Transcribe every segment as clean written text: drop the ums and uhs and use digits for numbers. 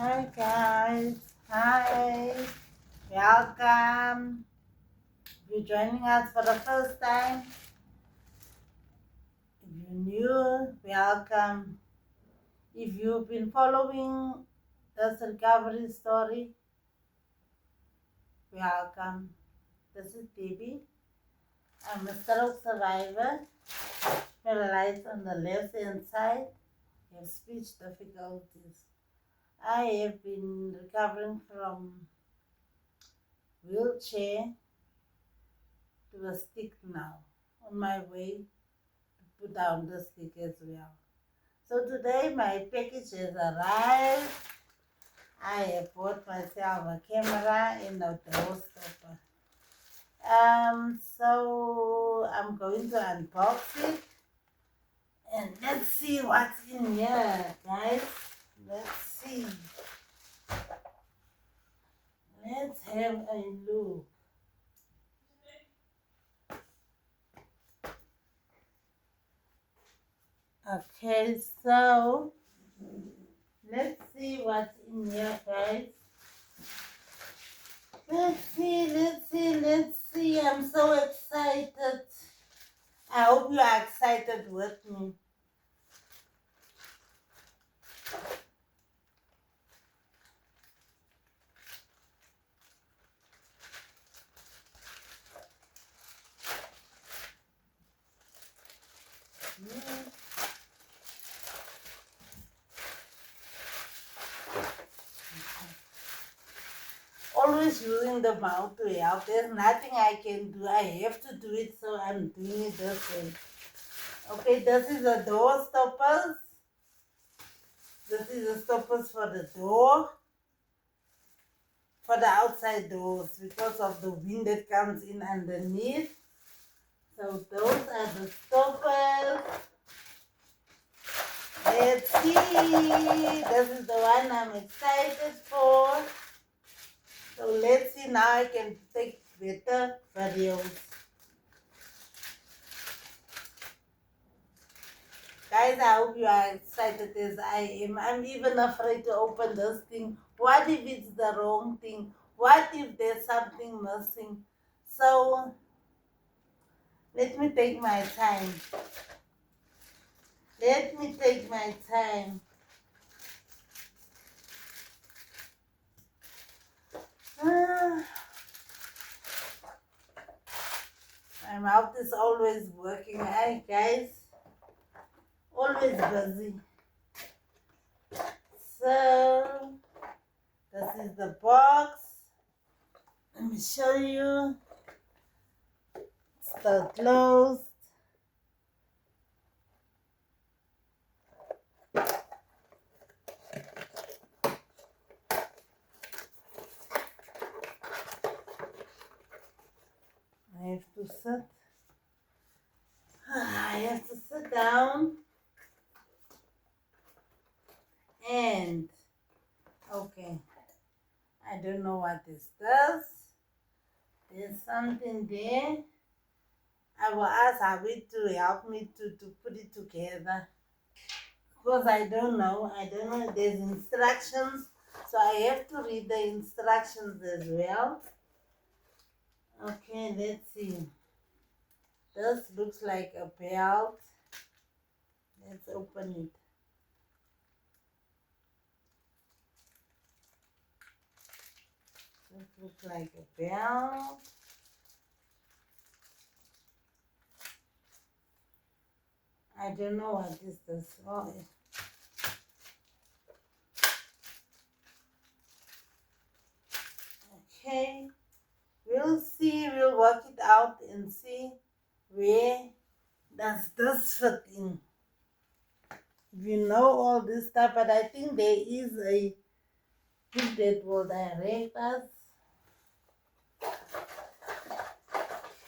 Hi guys, hi, welcome. If you're joining us for the first time, if you're new, welcome. If you've been following this recovery story, welcome. This is Debbie. I'm a stroke survivor, paralyzed on the left hand side, have speech difficulties. I have been recovering from wheelchair to a stick now, on my way put down the stick as well. So today my package has arrived. I have bought myself a camera and a door stopper. So I'm going to unbox it and let's see what's in here, guys. Let's see. Let's have a look. Okay, so let's see what's in here, guys. Let's see. I'm so excited. I hope you are excited with me. Always using the mouth to help. There's nothing I can do. I have to do it, so I'm doing it this way. Okay, this is the door stoppers. This is the stoppers for the door, for the outside doors, because of the wind that comes in underneath. So those are the stoppers. Let's see. This is the one I'm excited for. So let's see, now I can take better videos. Guys, I hope you are excited as I am. I'm even afraid to open this thing. What if it's the wrong thing? What if there's something missing? So let me take my time. Let me take my time. My mouth is always working. Hi guys. Always busy. So this is the box. Let me show you. It's still closed. I have to sit. I have to sit down. And okay, I don't know what this does. There's something there. I will ask Abby to help me to put it together. Because I don't know. I don't know. There's instructions. So I have to read the instructions as well. Okay, let's see. This looks like a belt. Let's open it. This looks like a belt. I don't know what is this. Oh, okay. We'll see. We'll work it out and see where does this fit in. You know all this stuff, but I think there is a book that will direct us.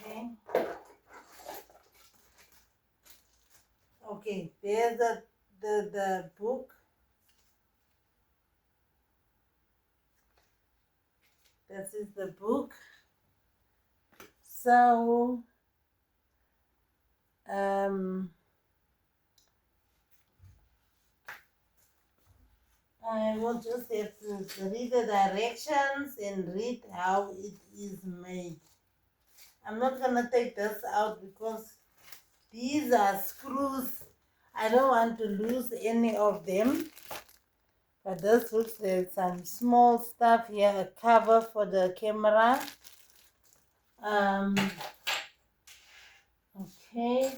Okay. Okay, there's the book. This is the book. So I will just have to read the directions and read how it is made. I'm not gonna take this out because these are screws. I don't want to lose any of them. But this looks like some small stuff here, a cover for the camera. Okay,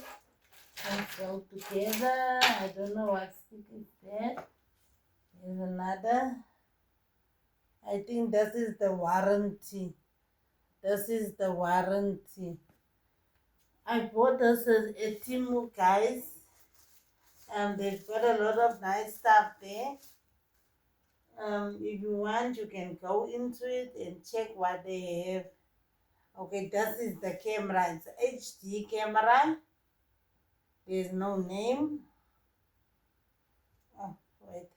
let's go together. I don't know what stick is that. There's another. I think this is the warranty. This is the warranty. I bought this at Temu, guys. They've got a lot of nice stuff there. If you want, you can go into it and check what they have. Okay, this is the camera. It's HD camera. There's no name. Oh, wait.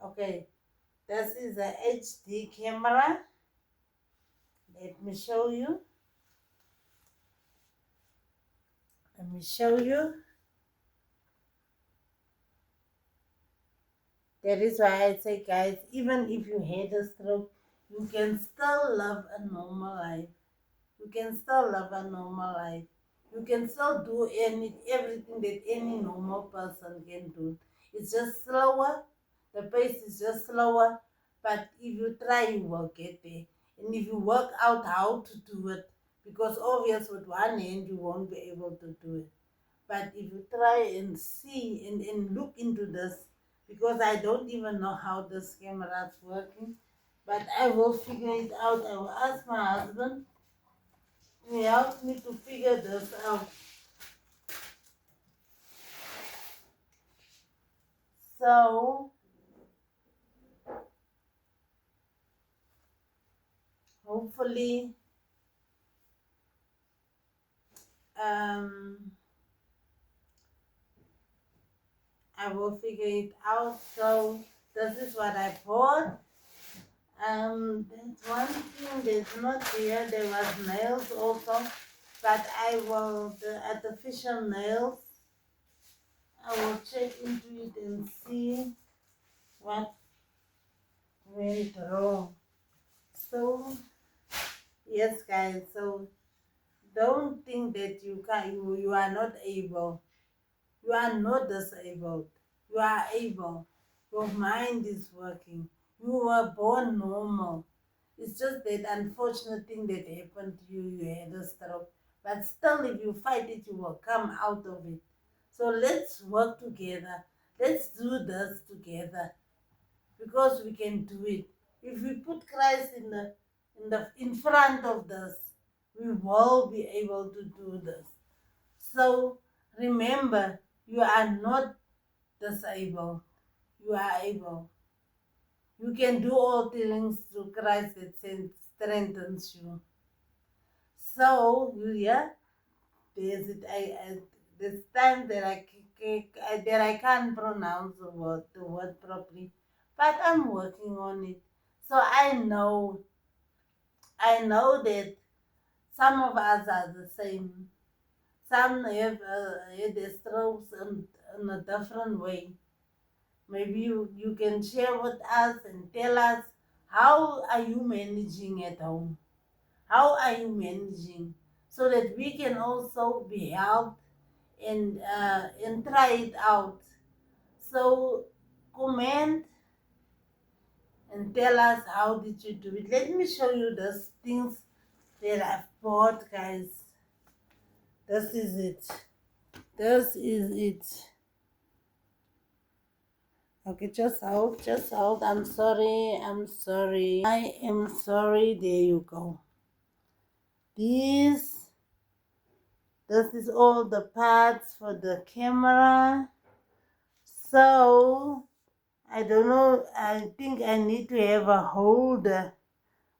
Okay, this is a HD camera. Let me show you. Let me show you. That is why I say, guys, even if you had a stroke, you can still live a normal life. You can still live a normal life. You can still do everything that any normal person can do. It's just slower. The pace is just slower. But if you try, you will get there. And if you work out how to do it, because obviously with one hand you won't be able to do it. But if you try and see and look into this, because I don't even know how this camera is working, but I will figure it out. I will ask my husband. He helped me to figure this out. So, hopefully, I will figure it out. So, this is what I bought. There's one thing that's not here. There was nails also, but I will, the artificial nails, I will check into it and see what went wrong. So, yes, guys, so don't think that you are not able. You are not disabled. You are able. Your mind is working. You were born normal. It's just that unfortunate thing that happened to you, you had a stroke. But still, if you fight it, you will come out of it. So let's work together. Let's do this together because we can do it. If we put Christ in front of this, we will be able to do this. So remember, you are not disabled. You are able. You can do all things through Christ that strengthens you. So, yeah, there's it. There's times that I can't pronounce the word properly, but I'm working on it. So I know that some of us are the same. Some have had their strokes in a different way. Maybe you can share with us and tell us how are you managing at home? How are you managing? So that we can also be helped and try it out. So comment and tell us how did you do it. Let me show you those things that I've bought, guys. This is it. This is it. Okay, just hold. I'm sorry. I am sorry. There you go. This is all the parts for the camera. So, I don't know. I think I need to have a holder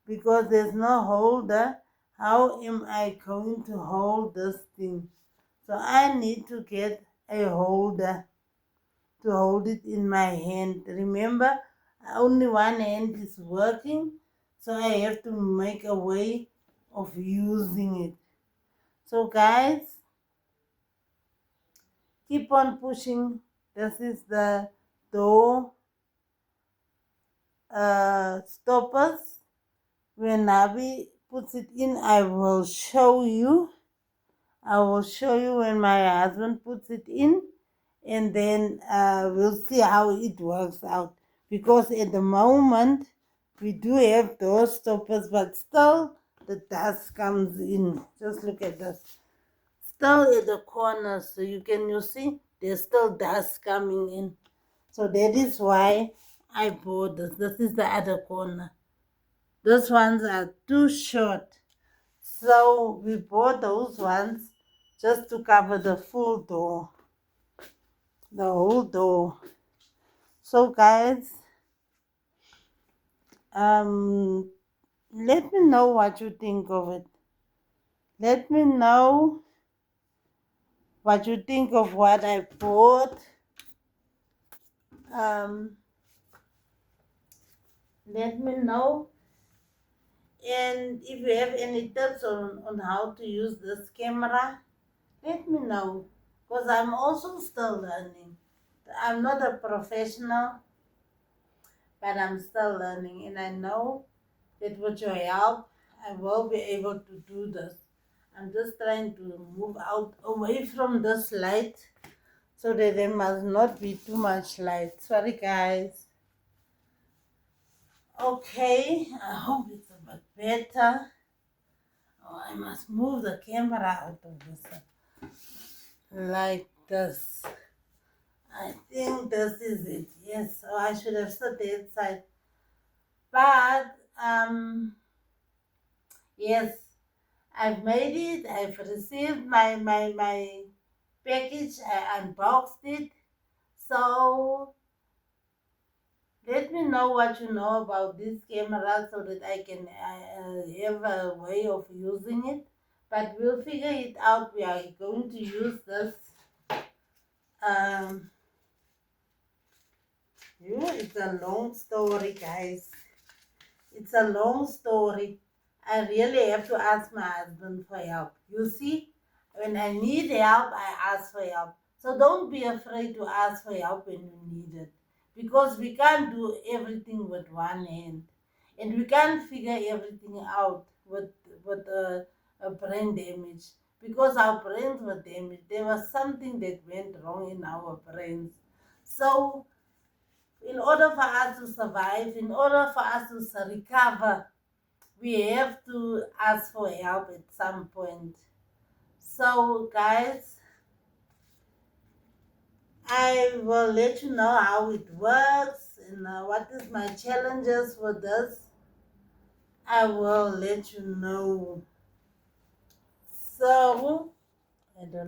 because there's no holder. How am I going to hold this thing? So, I need to get a holder to hold it in my hand. Remember, only one hand is working, so I have to make a way of using it. So guys, keep on pushing. This is the door stoppers. When Nabi puts it in, I will show you. I will show you when my husband puts it in, and then we'll see how it works out. Because at the moment, we do have door stoppers, but still the dust comes in. Just look at this. Still at the corners, so you see, there's still dust coming in. So that is why I bought this. This is the other corner. Those ones are too short. So we bought those ones just to cover the full door, the whole door. So guys, let me know what you think of it. Let me know what you think of what I bought. Let me know. And if you have any tips on how to use this camera, let me know. Because I'm also still learning. I'm not a professional, but I'm still learning. And I know that with your help, I will be able to do this. I'm just trying to move out away from this light so that there must not be too much light. Sorry, guys. Okay, I hope it's a bit better. Oh, I must move the camera out of this like this. I think this is it. Yes, so I should have set the inside. But yes, I've made it. I've received my package. I unboxed it. So let me know what you know about this camera so that I can have a way of using it. But we'll figure it out. We are going to use this. Um, it's a long story, guys. It's a long story. I really have to ask my husband for help. You see, when I need help, I ask for help. So don't be afraid to ask for help when you need it. Because we can't do everything with one hand. And we can't figure everything out with a brain damage. Because our brains were damaged. There was something that went wrong in our brains. So in order for us to survive, in order for us to recover, we have to ask for help at some point. So, guys, I will let you know how it works and what is my challenges with this. I will let you know. So, I don't know.